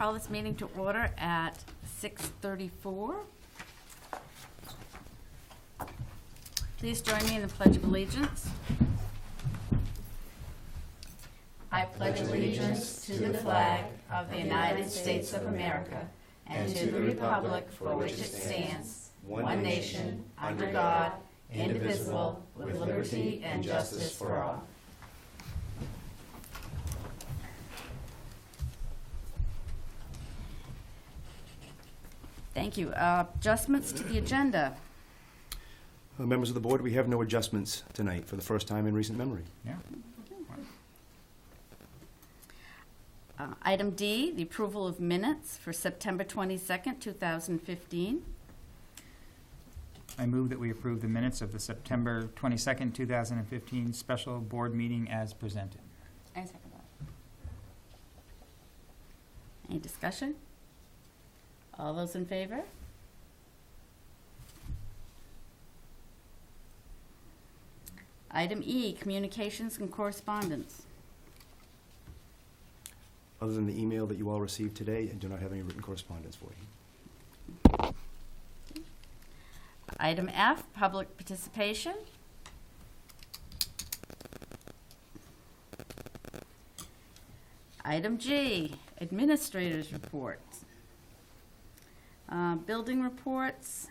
call this meeting to order at 6:34. Please join me in the Pledge of Allegiance. I pledge allegiance to the flag of the United States of America and to the republic for which it stands, one nation, under God, indivisible, with liberty and justice for all. Thank you. Adjustments to the agenda. Members of the board, we have no adjustments tonight for the first time in recent memory. Yeah. Item D, the approval of minutes for September 22nd, 2015. I move that we approve the minutes of the September 22nd, 2015 special board meeting as presented. I second that. Any discussion? All those in favor? Item E, communications and correspondence. Other than the email that you all received today, I do not have any written correspondence for you. Item F, public participation. Item G, administrators' reports. Building reports.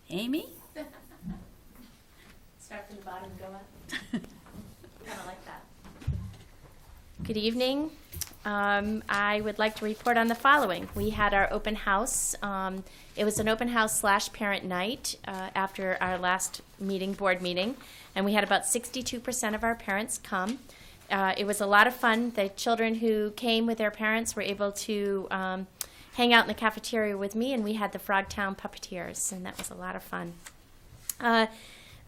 Amy? Start from the bottom and go up. Kind of like that. Good evening. I would like to report on the following. We had our open house. It was an open house / parent night after our last board meeting, and we had about 62% of our parents come. It was a lot of fun. The children who came with their parents were able to hang out in the cafeteria with me, and we had the Frogtown Puppeteers, and that was a lot of fun.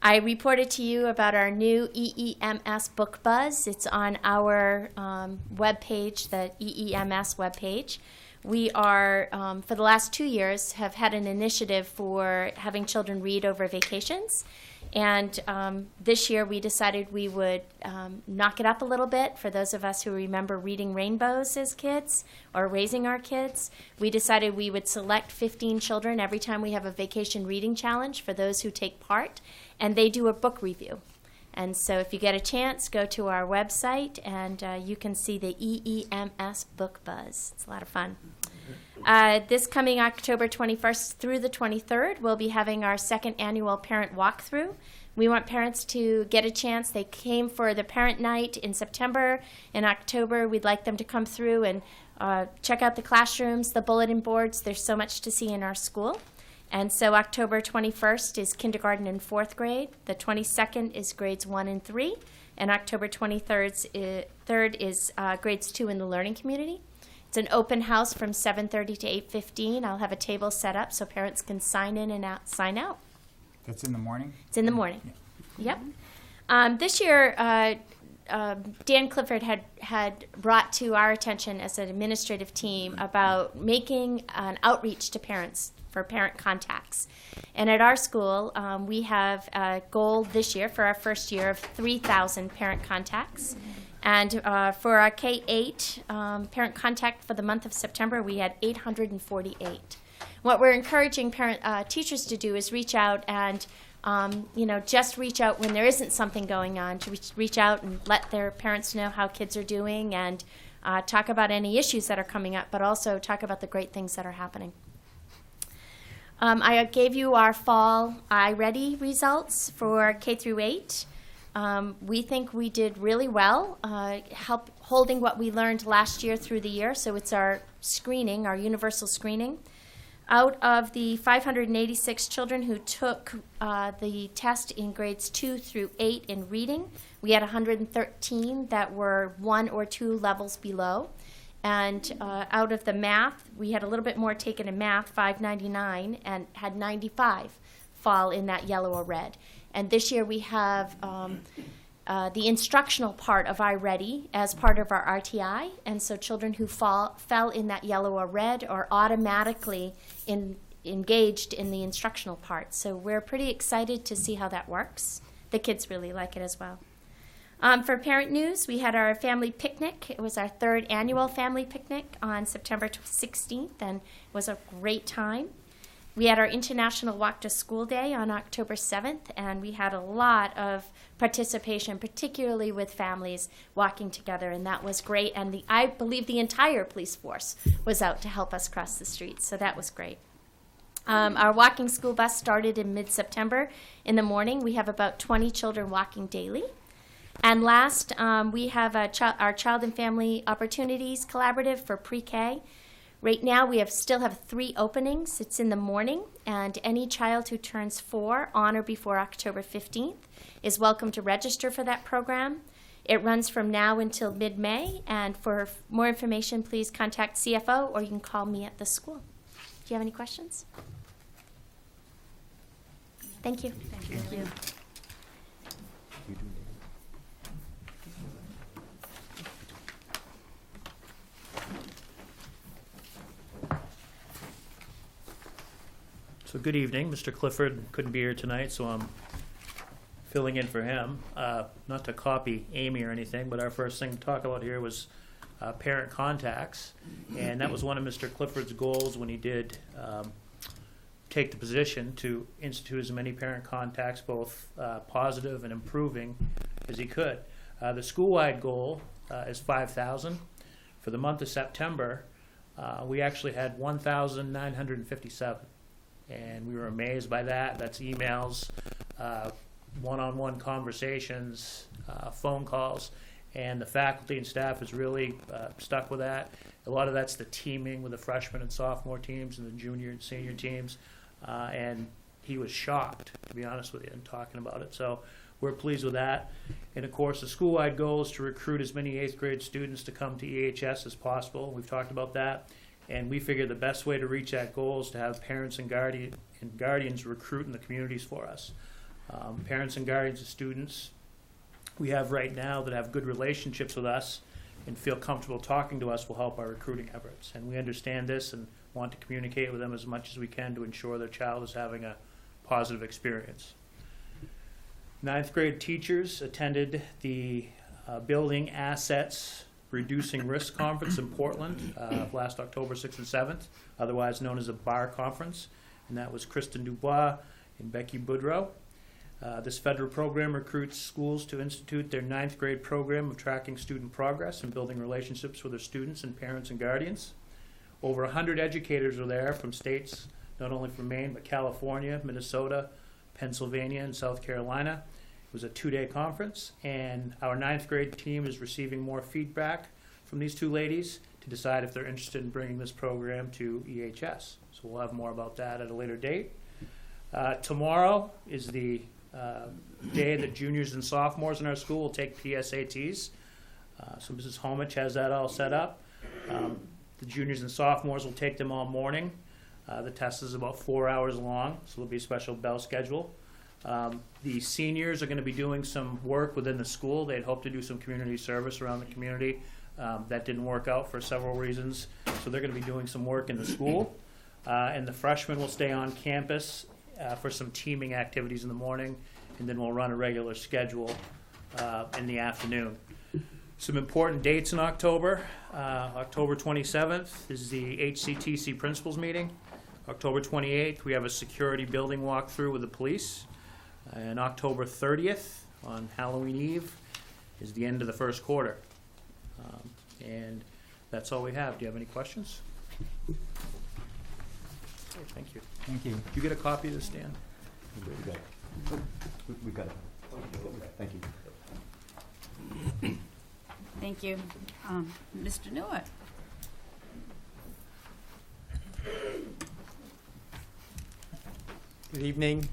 I reported to you about our new EEMS Book Buzz. It's on our webpage, the EEMS webpage. We are, for the last 2 years, have had an initiative for having children read over vacations. And this year we decided we would knock it up a little bit. For those of us who remember reading rainbows as kids or raising our kids, we decided we would select 15 children every time we have a vacation reading challenge for those who take part, and they do a book review. And so if you get a chance, go to our website and you can see the EEMS Book Buzz. It's a lot of fun. This coming October 21st through the 23rd, we'll be having our second annual parent walkthrough. We want parents to get a chance. They came for the parent night in September. In October, we'd like them to come through and check out the classrooms, the bulletin boards. There's so much to see in our school. And so October 21st is kindergarten and 4th grade. The 22nd is grades 1 and 3. And October 23rd is grades 2 in the learning community. It's an open house from 7:30 to 8:15. I'll have a table set up so parents can sign in and sign out. That's in the morning? It's in the morning. Yeah. Yep. This year, Dan Clifford had brought to our attention as an administrative team about making an outreach to parents for parent contacts. And at our school, we have a goal this year for our first year of 3,000 parent contacts. And for our K-8 parent contact for the month of September, we had 848. What we're encouraging teachers to do is reach out and, just reach out when there isn't something going on, to reach out and let their parents know how kids are doing and talk about any issues that are coming up, but also talk about the great things that are happening. I gave you our fall iReady results for K through 8. We think we did really well, holding what we learned last year through the year. So it's our screening, our universal screening. Out of the 586 children who took the test in grades 2 through 8 in reading, we had 113 that were 1 or 2 levels below. And out of the math, we had a little bit more taken in math, 599, and had 95 fall in that yellow or red. And this year we have the instructional part of iReady as part of our RTI. And so children who fell in that yellow or red are automatically engaged in the instructional part. So we're pretty excited to see how that works. The kids really like it as well. For parent news, we had our family picnic. It was our 3rd annual family picnic on September 16th, and it was a great time. We had our International Walk to School Day on October 7th, and we had a lot of participation, particularly with families walking together, and that was great. And I believe the entire police force was out to help us cross the streets, so that was great. Our walking school bus started in mid-September in the morning. We have about 20 children walking daily. And last, we have our Child and Family Opportunities Collaborative for pre-K. Right now, we still have 3 openings. It's in the morning, and any child who turns 4 on or before October 15th is welcome to register for that program. It runs from now until mid-May, and for more information, please contact CFO or you can call me at the school. Do you have any questions? Thank you. Thank you. So good evening. Mr. Clifford couldn't be here tonight, so I'm filling in for him. Not to copy Amy or anything, but our first thing to talk about here was parent contacts. And that was one of Mr. Clifford's goals when he did take the position to institute as many parent contacts, both positive and improving, as he could. The school-wide goal is 5,000. For the month of September, we actually had 1,957. And we were amazed by that. That's emails, one-on-one conversations, phone calls, and the faculty and staff has really stuck with that. A lot of that's the teaming with the freshman and sophomore teams and the junior and senior teams, and he was shocked, to be honest with you, in talking about it. So we're pleased with that. And of course, the school-wide goal is to recruit as many 8th grade students to come to EHS as possible. We've talked about that. And we figure the best way to reach that goal is to have parents and guardians recruit in the communities for us. Parents and guardians of students we have right now that have good relationships with us and feel comfortable talking to us will help our recruiting efforts. And we understand this and want to communicate with them as much as we can to ensure their child is having a positive experience. 9th grade teachers attended the Building Assets Reducing Risk Conference in Portland last October 6th and 7th, otherwise known as a BAR conference, and that was Kristen Dubois and Becky Boudreau. This federal program recruits schools to institute their 9th grade program of tracking student progress and building relationships with their students and parents and guardians. Over 100 educators were there from states, not only from Maine, but California, Minnesota, Pennsylvania, and South Carolina. It was a 2-day conference, and our 9th grade team is receiving more feedback from these 2 ladies to decide if they're interested in bringing this program to EHS. So we'll have more about that at a later date. Tomorrow is the day that juniors and sophomores in our school will take PSATs. So Mrs. Homich has that all set up. The juniors and sophomores will take them all morning. The test is about 4 hours long, so there'll be a special bell schedule. The seniors are going to be doing some work within the school. They'd hoped to do some community service around the community. That didn't work out for several reasons, so they're going to be doing some work in the school. And the freshmen will stay on campus for some teaming activities in the morning, and then we'll run a regular schedule in the afternoon. Some important dates in October. October 27th is the HCTC principals meeting. October 28th, we have a security building walkthrough with the police. And October 30th, on Halloween Eve, is the end of the first quarter. And that's all we have. Do you have any questions? Okay, thank you. Thank you. Did you get a copy of this, Dan? We got it. We've got it. Thank you. Thank you. Mr. Newitt. Good evening.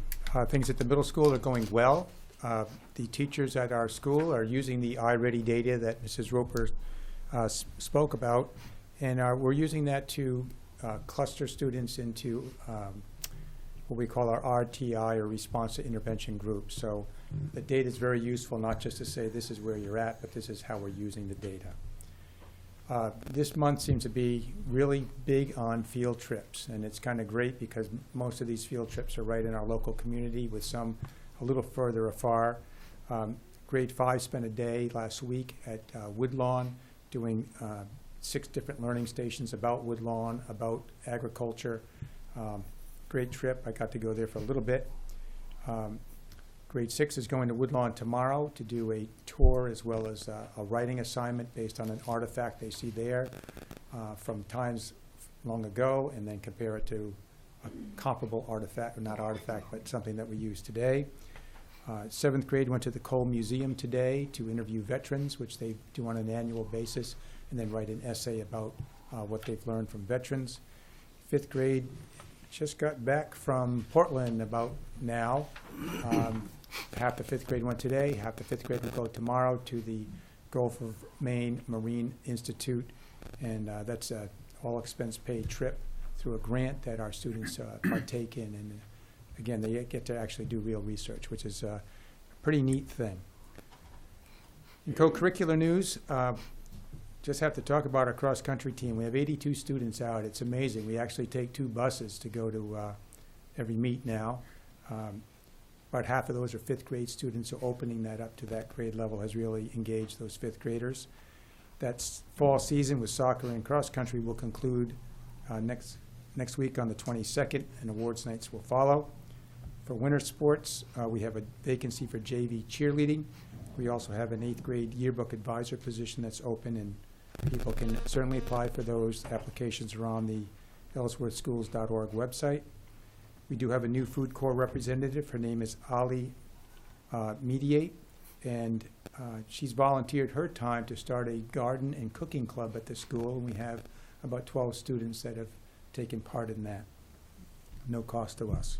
Things at the middle school are going well. The teachers at our school are using the iReady data that Mrs. Roper spoke about, and we're using that to cluster students into what we call our RTI, or Response to Intervention groups. So the data is very useful, not just to say this is where you're at, but this is how we're using the data. This month seems to be really big on field trips, and it's kind of great because most of these field trips are right in our local community, with some a little further afar. grade 5 spent a day last week at Woodlawn doing 6 different learning stations about Woodlawn, about agriculture. Great trip. I got to go there for a little bit. Grade 6 is going to Woodlawn tomorrow to do a tour as well as a writing assignment based on an artifact they see there from times long ago, and then compare it to a comparable artifact, or not artifact, but something that we use today. 7th grade went to the Cole Museum today to interview veterans, which they do on an annual basis, and then write an essay about what they've learned from veterans. 5th grade just got back from Portland about now. Half the 5th grade went today, half the 5th grade will go tomorrow to the Gulf of Maine Marine Institute, and that's an all-expense-paid trip through a grant that our students partake in, and again, they get to actually do real research, which is a pretty neat thing. In co-curricular news, just have to talk about our cross-country team. We have 82 students out. It's amazing. We actually take 2 buses to go to every meet now. About half of those are 5th grade students, so opening that up to that grade level has really engaged those 5th graders. That fall season with soccer and cross-country will conclude next week on the 22nd, and awards nights will follow. For winter sports, we have a vacancy for JV cheerleading. We also have an 8th grade yearbook advisor position that's open, and people can certainly apply for those. Applications are on the ellsworthschools.org website. We do have a new food corps representative. Her name is Ali Mediate, and she's volunteered her time to start a garden and cooking club at the school, and we have about 12 students that have taken part in that. No cost to us.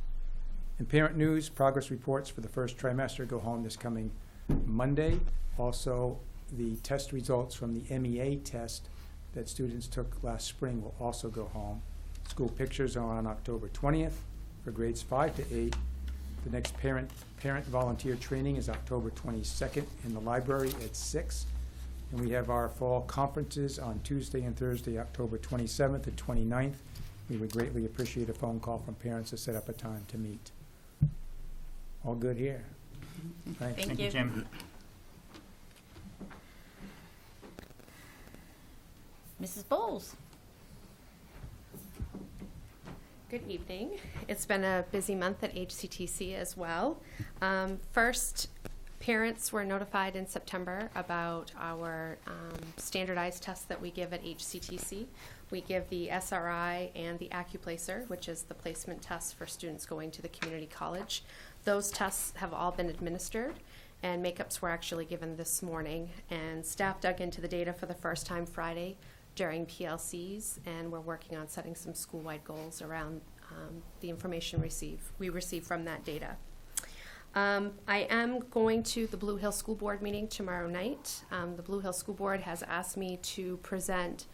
In parent news, progress reports for the first trimester go home this coming Monday. Also, the test results from the MEA test that students took last spring will also go home. School pictures are on October 20th for grades 5 to 8. The next parent volunteer training is October 22nd in the library at 6. And we have our fall conferences on Tuesday and Thursday, October 27th and 29th. We would greatly appreciate a phone call from parents to set up a time to meet. All good here. Thanks. Thank you. Jim. Mrs. Bowles? Good evening. It's been a busy month at HCTC as well. First, parents were notified in September about our standardized tests that we give at HCTC. We give the SRI and the AccuPlacer, which is the placement test for students going to the community college. Those tests have all been administered, and makeups were actually given this morning. And staff dug into the data for the first time Friday during PLCs, and we're working on setting some school-wide goals around the information we receive from that data. I am going to the Blue Hill School Board meeting tomorrow night. The Blue Hill School Board has asked me to present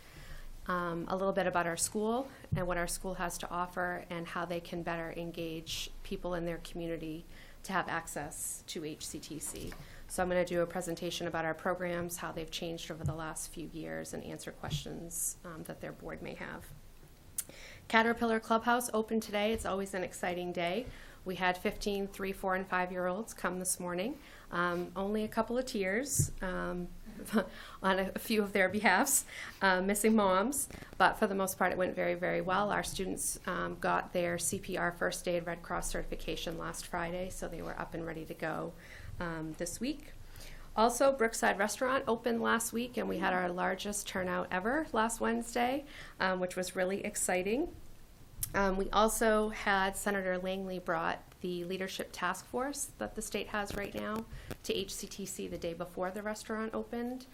a little bit about our school and what our school has to offer and how they can better engage people in their community to have access to HCTC. So I'm going to do a presentation about our programs, how they've changed over the last few years, and answer questions that their board may have. Caterpillar Clubhouse opened today. It's always an exciting day. We had 15 3-, 4-, and 5-year-olds come this morning. Only a couple of tears on a few of their behalfs, missing moms, but for the most part it went very, very well. Our students got their CPR First Aid Red Cross certification last Friday, so they were up and ready to go this week. Also, Brookside Restaurant opened last week, and we had our largest turnout ever last Wednesday, which was really exciting. We also had Senator Langley brought the leadership task force that the state has right now to HCTC the day before the restaurant opened.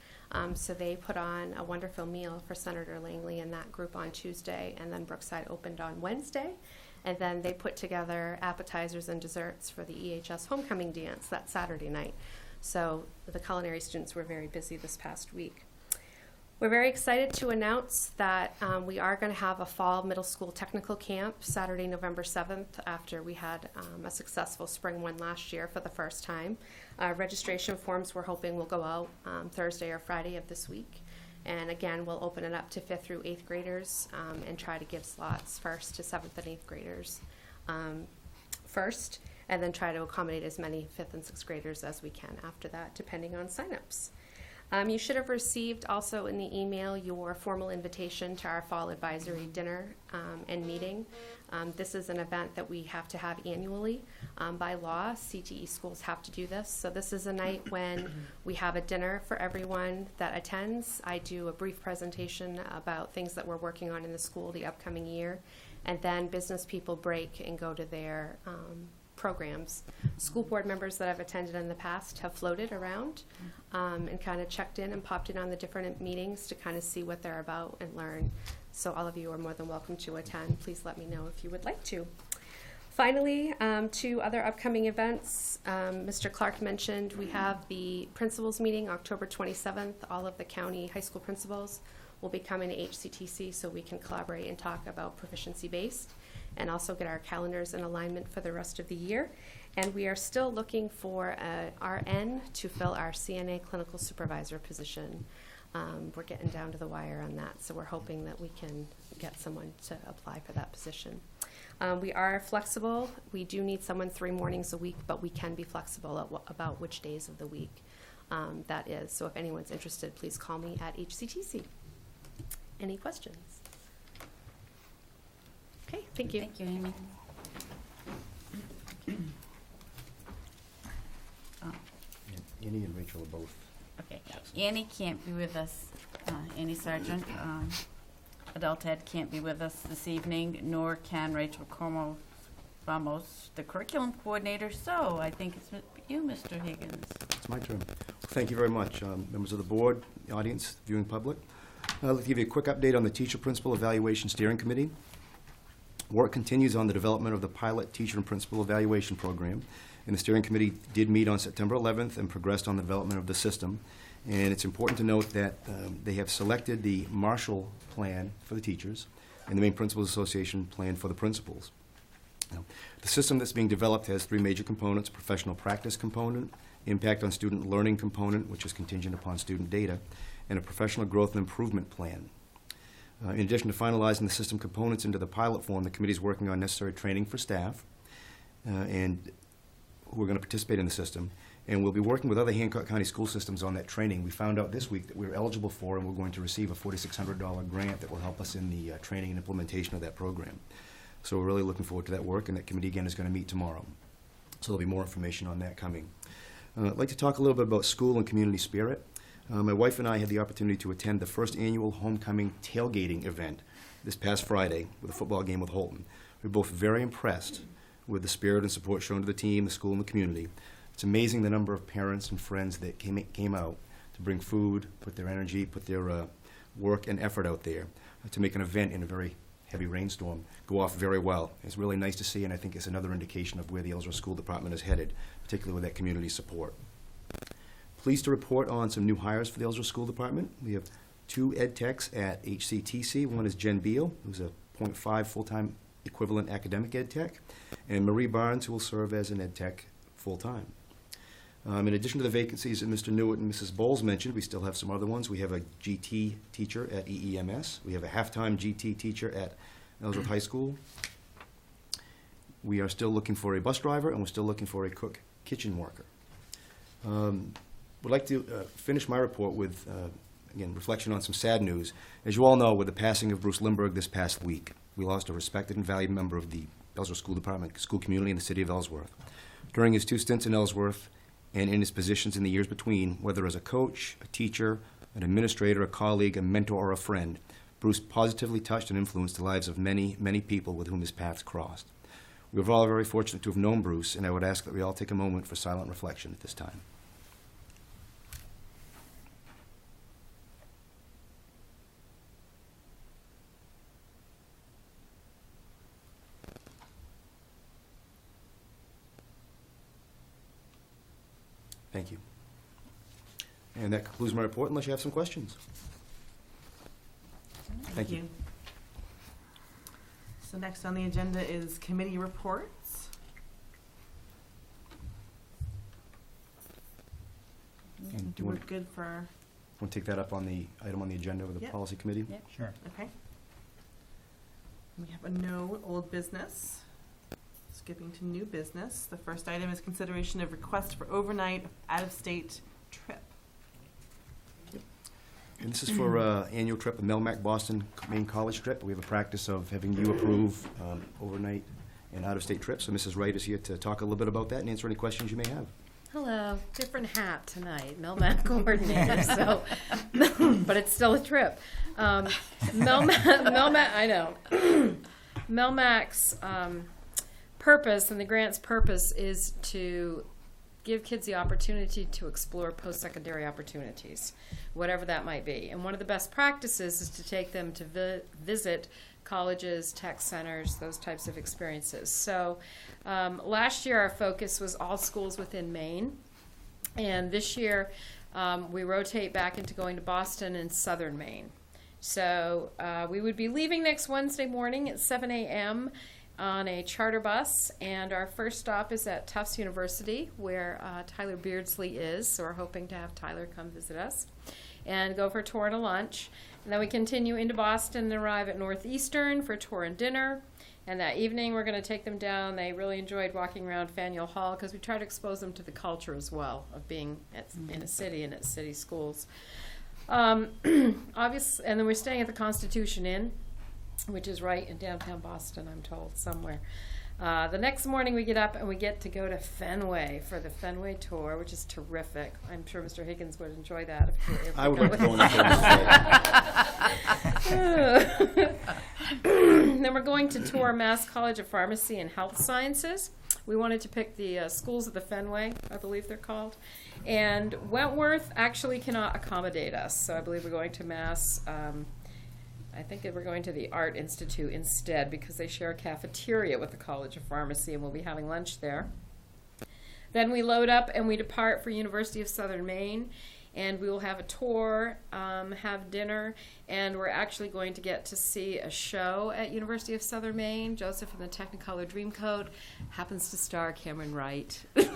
So they put on a wonderful meal for Senator Langley and that group on Tuesday, and then Brookside opened on Wednesday. And then they put together appetizers and desserts for the EHS homecoming dance that Saturday night. So the culinary students were very busy this past week. We're very excited to announce that we are going to have a fall middle school technical camp Saturday, November 7th, after we had a successful spring one last year for the first time. Registration forms we're hoping will go out Thursday or Friday of this week. And again, we'll open it up to 5th through 8th graders and try to give slots 1st to 7th and 8th graders first. and then try to accommodate as many 5th and 6th graders as we can after that, depending on signups. You should have received also in the email your formal invitation to our fall advisory dinner and meeting. This is an event that we have to have annually. By law, CTE schools have to do this. So this is a night when we have a dinner for everyone that attends. I do a brief presentation about things that we're working on in the school the upcoming year, and then business people break and go to their programs. School board members that I've attended in the past have floated around and kind of checked in and popped in on the different meetings to kind of see what they're about and learn. So all of you are more than welcome to attend. Please let me know if you would like to. Finally, 2 other upcoming events. Mr. Clark mentioned we have the principals meeting October 27th. All of the county high school principals will be coming to HCTC so we can collaborate and talk about proficiency-based and also get our calendars in alignment for the rest of the year. And we are still looking for a RN to fill our CNA clinical supervisor position. We're getting down to the wire on that, so we're hoping that we can get someone to apply for that position. We are flexible. We do need someone 3 mornings a week, but we can be flexible about which days of the week that is. So if anyone's interested, please call me at HCTC. Any questions? Okay, thank you. Thank you, Amy. Annie and Rachel are both. Okay, Annie can't be with us, Annie Sargent. Adult Ed can't be with us this evening, nor can Rachel Como Ramos, the curriculum coordinator, so I think it's you, Mr. Higgins. It's my turn. Thank you very much, members of the board, the audience, viewing public. I'd like to give you a quick update on the Teacher Principal Evaluation Steering Committee. Work continues on the development of the pilot teacher and principal evaluation program, and the steering committee did meet on September 11th and progressed on the development of the system. And it's important to note that they have selected the Marshall plan for the teachers and the Maine Principals Association plan for the principals. Now, the system that's being developed has 3 major components: professional practice component, impact on student learning component, which is contingent upon student data, and a professional growth and improvement plan. In addition to finalizing the system components into the pilot form, the committee is working on necessary training for staff and who are going to participate in the system. And we'll be working with other Hancock County school systems on that training. We found out this week that we're eligible for, and we're going to receive a $4,600 grant that will help us in the training and implementation of that program. So we're really looking forward to that work, and that committee, again, is going to meet tomorrow. So there'll be more information on that coming. I'd like to talk a little bit about school and community spirit. My wife and I had the opportunity to attend the first annual homecoming tailgating event this past Friday with a football game with Holton. We were both very impressed with the spirit and support shown to the team, the school, and the community. It's amazing the number of parents and friends that came out to bring food, put their energy, put their work and effort out there to make an event in a very heavy rainstorm go off very well. It's really nice to see, and I think it's another indication of where the Ellsworth School Department is headed, particularly with that community support. Pleased to report on some new hires for the Ellsworth School Department. We have 2 ed techs at HCTC. One is Jen Beal, who's a .5 full-time equivalent academic ed tech, and Marie Barnes, who will serve as an ed tech full-time. In addition to the vacancies that Mr. Newitt and Mrs. Bowles mentioned, we still have some other ones. We have a GT teacher at EEMS. We have a half-time GT teacher at Ellsworth High School. We are still looking for a bus driver, and we're still looking for a cook kitchen worker. Would like to finish my report with, again, reflection on some sad news. As you all know, with the passing of Bruce Lindbergh this past week, we lost a respected and valued member of the Ellsworth School Department, school community in the city of Ellsworth. During his 2 stints in Ellsworth and in his positions in the years between, whether as a coach, a teacher, an administrator, a colleague, a mentor, or a friend, Bruce positively touched and influenced the lives of many, many people with whom his paths crossed. We are all very fortunate to have known Bruce, and I would ask that we all take a moment for silent reflection at this time. Thank you. And that concludes my report, unless you have some questions. Thank you. So next on the agenda is committee reports. And do you We're want good for, to take that up on the item on the agenda with the Yep. policy committee? Yep. Sure. okay. We have a no old business. Skipping to new business. The first item is consideration of request for overnight out-of-state trip. And this is for annual trip, a Melmax Boston Maine College trip. We have a practice of having you approve overnight and out-of-state trips. So Mrs. Wright is here to talk a little bit about that and answer any questions you may have. Hello, different hat tonight, Mel Matt coordinator, so, but it's still a trip. Mel Matt, I know. Melmax purpose and the grant's purpose is to give kids the opportunity to explore post-secondary opportunities, whatever that might be. And one of the best practices is to take them to visit colleges, tech centers, those types of experiences. So last year our focus was all schools within Maine. And this year we rotate back into going to Boston and southern Maine. So we would be leaving next Wednesday morning at 7 a.m. on a charter bus, and our first stop is at Tufts University, where Tyler Beardsley is, so we're hoping to have Tyler come visit us, and go for a tour and a lunch. And then we continue into Boston and arrive at Northeastern for a tour and dinner. And that evening we're going to take them down. They really enjoyed walking around Faneuil Hall because we try to expose them to the culture as well of being in a city and at city schools. Obviously, and then we're staying at the Constitution Inn, which is right in downtown Boston, I'm told, somewhere. The next morning we get up and we get to go to Fenway for the Fenway tour, which is terrific. I'm sure Mr. Higgins would enjoy that. If you were able to I would go like to go on the Then we're going to tour Mass College of Pharmacy and Health Sciences. We wanted to pick the schools of the Fenway, I believe they're called. And Wentworth actually cannot accommodate us, so I believe we're going to Mass. I think we're going to the Art Institute instead because they share a cafeteria with the College of Pharmacy, and we'll be having lunch there. Then we load up and we depart for University of Southern Maine, and we will have a tour, have dinner, and we're actually going to get to see a show at University of Southern Maine. Joseph and the Technicolor Dreamcoat happens to star Cameron Wright. So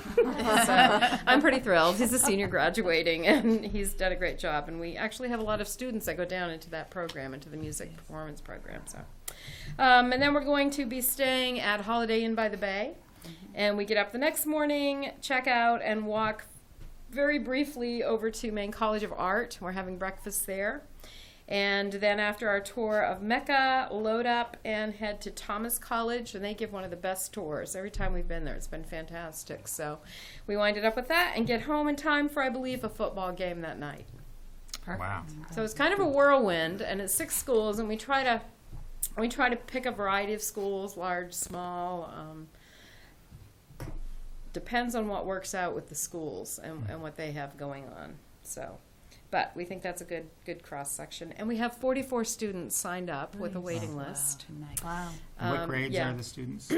I'm pretty thrilled. He's a senior graduating, and he's done a great job. And we actually have a lot of students that go down into that program, into the music performance program. So, and then we're going to be staying at Holiday Inn by the Bay, and we get up the next morning, check out, and walk very briefly over to Maine College of Art. We're having breakfast there. And then after our tour of Mecca, load up and head to Thomas College, and they give one of the best tours. Every time we've been there, it's been fantastic. So we winded up with that and get home in time for, I believe, a football game that night. Wow. So it's kind of a whirlwind, and it's 6 schools, and we try to pick a variety of schools, large, small. Depends on what works out with the schools and what they have going on. So, but we think that's a good cross section, and we have 44 students signed up with a waiting list. Wow. What grades yeah. are the students?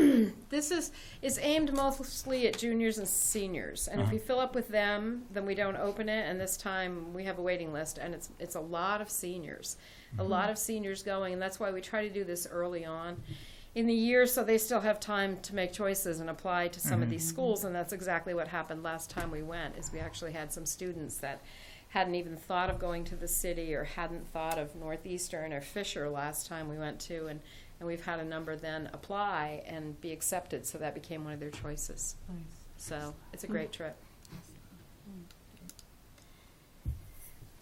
This is aimed mostly at juniors and seniors, and if we fill up with them, then we don't open it. And this time we have a waiting list, and it's a lot of seniors, a lot of seniors going, and that's why we try to do this early on in the year, so they still have time to make choices and apply to some of these schools. And that's exactly what happened last time we went, is we actually had some students that hadn't even thought of going to the city or hadn't thought of Northeastern or Fisher last time we went to, and we've had a number then apply and be accepted, so that became one of their choices. Nice. So it's a great trip.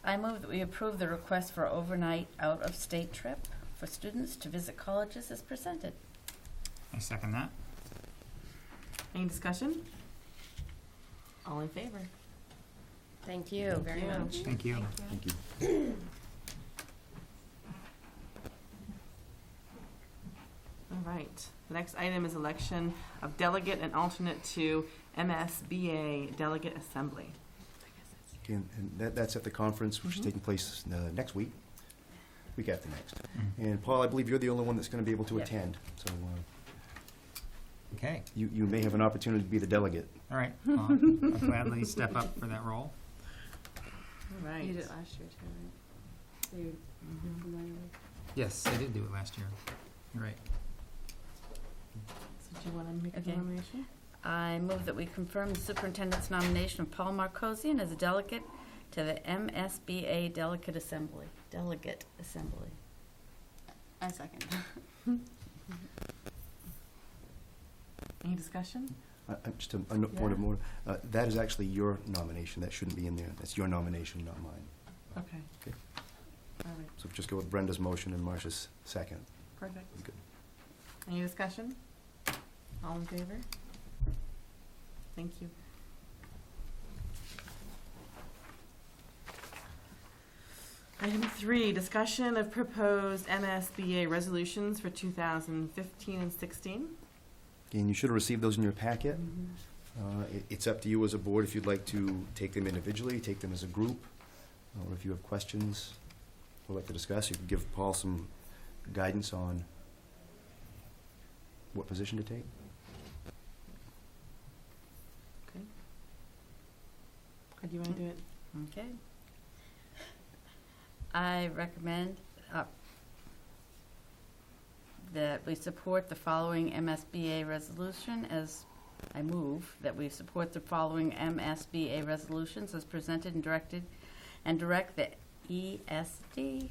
I move that we approve the request for overnight out-of-state trip for students to visit colleges as presented. I second that. Any discussion? All in favor? Thank you very you. much. Thank you. Thank you. All right. The next item is election of delegate and alternate to MSBA Delegate Assembly. Okay, and that's at the conference, which is taking place next week after next. And Paul, I believe you're the only one that's going to be able to Yep. attend. So Okay. you may have an opportunity to be the delegate. All right. Well, I'll gladly step up for that role. All right. You did it last year too, right? Are you familiar with? Yes, I did do it last year. You're right. So do you want to make Okay. a nomination? I move that we confirm the superintendent's nomination of Paul Marcosian as a delegate to the MSBA Delegate Assembly. I second. Any discussion? Just a point of order. That is actually your nomination. That shouldn't be in there. That's your nomination, not mine. Okay. Okay. All right, So just go with Brenda's motion and Marcia's second. perfect. Good. Any discussion? All in favor? Thank you. Item 3, discussion of proposed MSBA resolutions for 2015 and 16. And you should have received those in your packet. It's up to you as a board if you'd like to take them individually, take them as a group, or if you have questions or like to discuss, you can give Paul some guidance on what position to take. Okay. How do you want to do it? Okay. I recommend that we support the following MSBA resolution as I move that we support the following MSBA resolutions as presented and directed and direct the ESD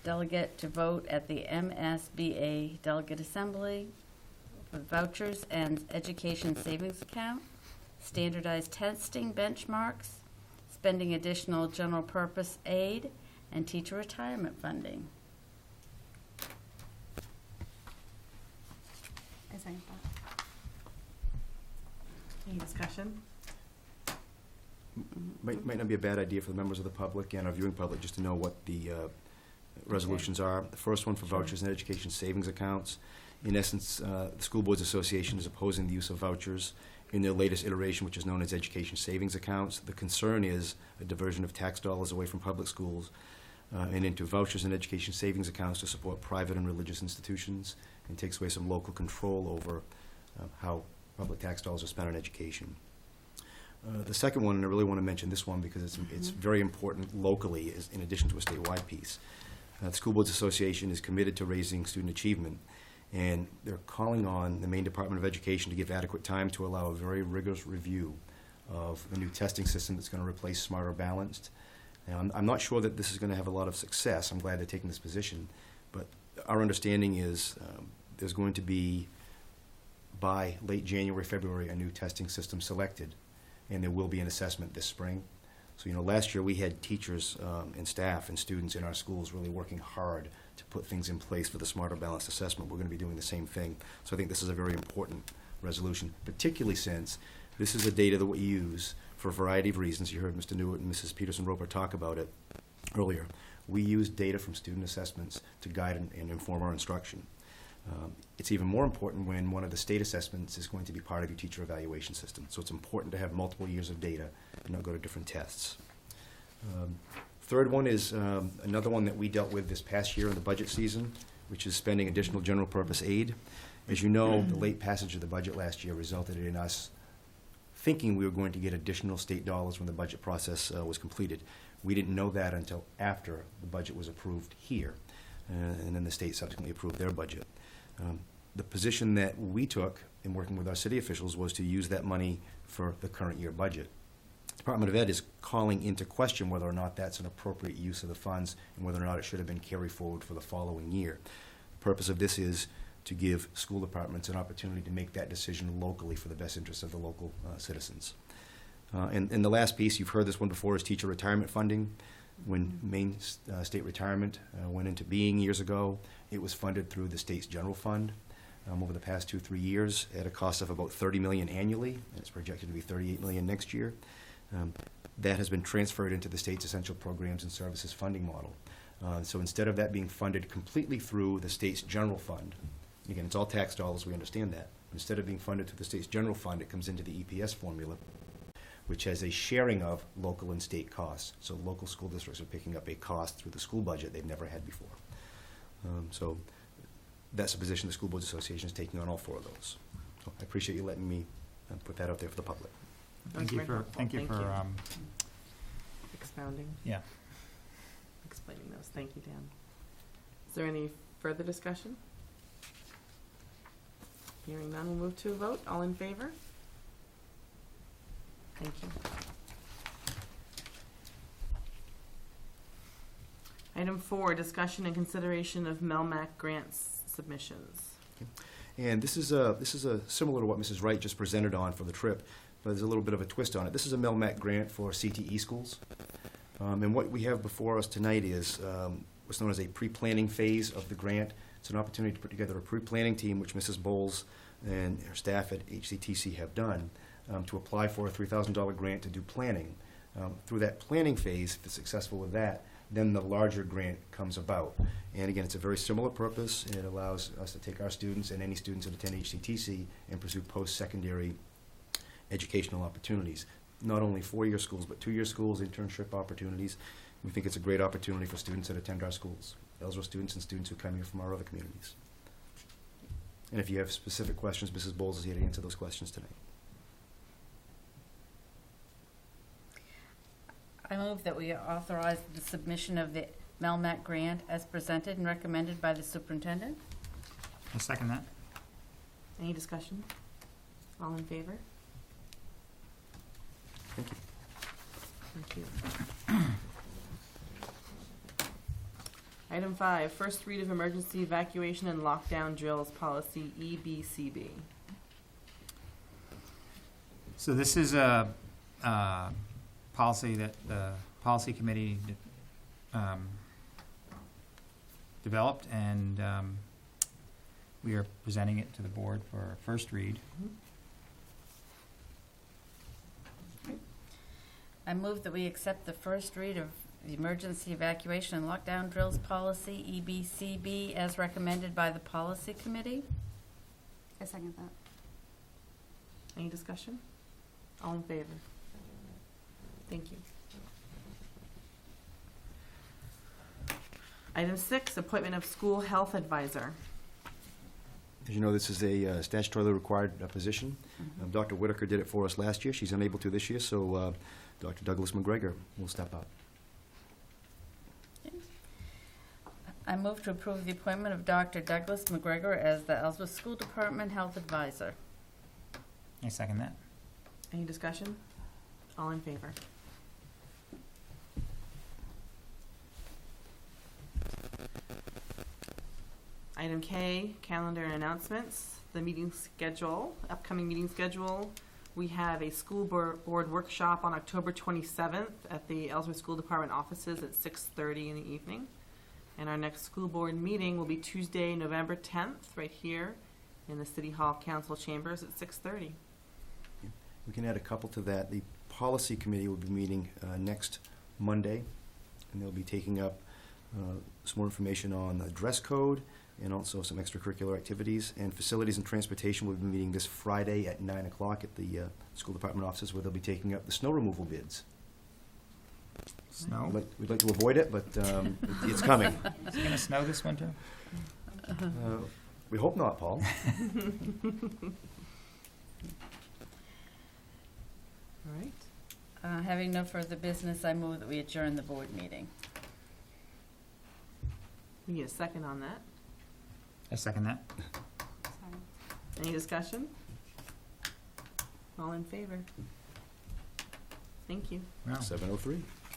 delegate to vote at the MSBA Delegate Assembly with vouchers and education savings account, standardized testing benchmarks, spending additional general purpose aid, and teacher retirement funding. I second that. Any discussion? Might not be a bad idea for the members of the public and our viewing public just to know what the resolutions are. The first one for vouchers and education savings accounts. In essence, the School Boards Association is opposing the use of vouchers in their latest iteration, which is known as education savings accounts. The concern is a diversion of tax dollars away from public schools and into vouchers and education savings accounts to support private and religious institutions, and takes away some local control over how public tax dollars are spent on education. The second one, and I really want to mention this one because it's very important locally, is in addition to a statewide piece. The School Boards Association is committed to raising student achievement, and they're calling on the Maine Department of Education to give adequate time to allow a very rigorous review of the new testing system that's going to replace Smarter Balanced. And I'm not sure that this is going to have a lot of success. I'm glad they're taking this position, but our understanding is there's going to be, by late January, February, a new testing system selected, and there will be an assessment this spring. So, last year we had teachers and staff and students in our schools really working hard to put things in place for the Smarter Balanced assessment. We're going to be doing the same thing. So I think this is a very important resolution, particularly since this is the data that we use for a variety of reasons. You heard Mr. Newitt and Mrs. Peterson-Roper talk about it earlier. We use data from student assessments to guide and inform our instruction. It's even more important when one of the state assessments is going to be part of your teacher evaluation system. So it's important to have multiple years of data and not go to different tests. Third one is another one that we dealt with this past year in the budget season, which is spending additional general purpose aid. As you know, the late passage of the budget last year resulted in us thinking we were going to get additional state dollars when the budget process was completed. We didn't know that until after the budget was approved here, and then the state subsequently approved their budget. The position that we took in working with our city officials was to use that money for the current year budget. The Department of Ed is calling into question whether or not that's an appropriate use of the funds and whether or not it should have been carried forward for the following year. The purpose of this is to give school departments an opportunity to make that decision locally for the best interest of the local citizens. And the last piece, you've heard this one before, is teacher retirement funding. When Maine State Retirement went into being years ago, it was funded through the state's general fund over the past 2-3 years at a cost of about $30 million annually, and it's projected to be $38 million next year. That has been transferred into the state's essential programs and services funding model. So instead of that being funded completely through the state's general fund, again, it's all tax dollars, we understand that, but instead of being funded through the state's general fund, it comes into the EPS formula, which has a sharing of local and state costs. So local school districts are picking up a cost through the school budget they've never had before. So that's a position the School Boards Association is taking on all 4 of those. So I appreciate you letting me put that out there for the public. Thank you for, Expounding, yeah. explaining those. Thank you, Dan. Is there any further discussion? Hearing none, we'll move to a vote. All in favor? Thank you. Item 4, discussion and consideration of Mel Matt Grant submissions. And this is similar to what Mrs. Wright just presented on for the trip, but there's a little bit of a twist on it. This is a Mel Matt Grant for CTE schools. And what we have before us tonight is what's known as a pre-planning phase of the grant. It's an opportunity to put together a pre-planning team, which Mrs. Bowles and her staff at HCTC have done, to apply for a $3,000 grant to do planning. Through that planning phase, if it's successful with that, then the larger grant comes about. And again, it's a very similar purpose. It allows us to take our students and any students that attend HCTC and pursue post-secondary educational opportunities. Not only four-year schools, but two-year schools, internship opportunities. We think it's a great opportunity for students that attend our schools, Ellsworth students and students who come here from our other communities. And if you have specific questions, Mrs. Bowles is here to answer those questions tonight. I move that we authorize the submission of the Mel Matt Grant as presented and recommended by the superintendent. I second that. Any discussion? All in favor? Thank you. Thank you. Item 5, first read of emergency evacuation and lockdown drills policy EBCB. So this is a policy that the policy committee developed, and we are presenting it to the board for a first read. I move that we accept the first read of the emergency evacuation and lockdown drills policy, EBCB, as recommended by the policy committee. I second that. Any discussion? All in favor? Thank you. Item 6, appointment of school health advisor. As you know, this is a statutorily required position. Dr. Whitaker did it for us last year. She's unable to this year, so Dr. Douglas McGregor will step up. I move to approve the appointment of Dr. Douglas McGregor as the Ellsworth School Department Health Advisor. I second that. Any discussion? All in favor? Item K, calendar and announcements. The meeting schedule, upcoming meeting schedule. We have a school board workshop on October 27th at the Ellsworth School Department offices at 6:30 in the evening. And our next school board meeting will be Tuesday, November 10th, right here in the City Hall Council chambers at 6:30. We can add a couple to that. The policy committee will be meeting next Monday, and they'll be taking up some more information on the dress code and also some extracurricular activities. And facilities and transportation will be meeting this Friday at 9 o'clock at the school department offices, where they'll be taking up the snow removal bids. Snow? We'd like to avoid it, but it's coming. Is it going to snow this winter? We hope not, Paul. All right. Having no further business, I move that we adjourn the board meeting. We need a second on that. I second that. Sorry. Any discussion? All in favor? Thank you. Wow. 7:03.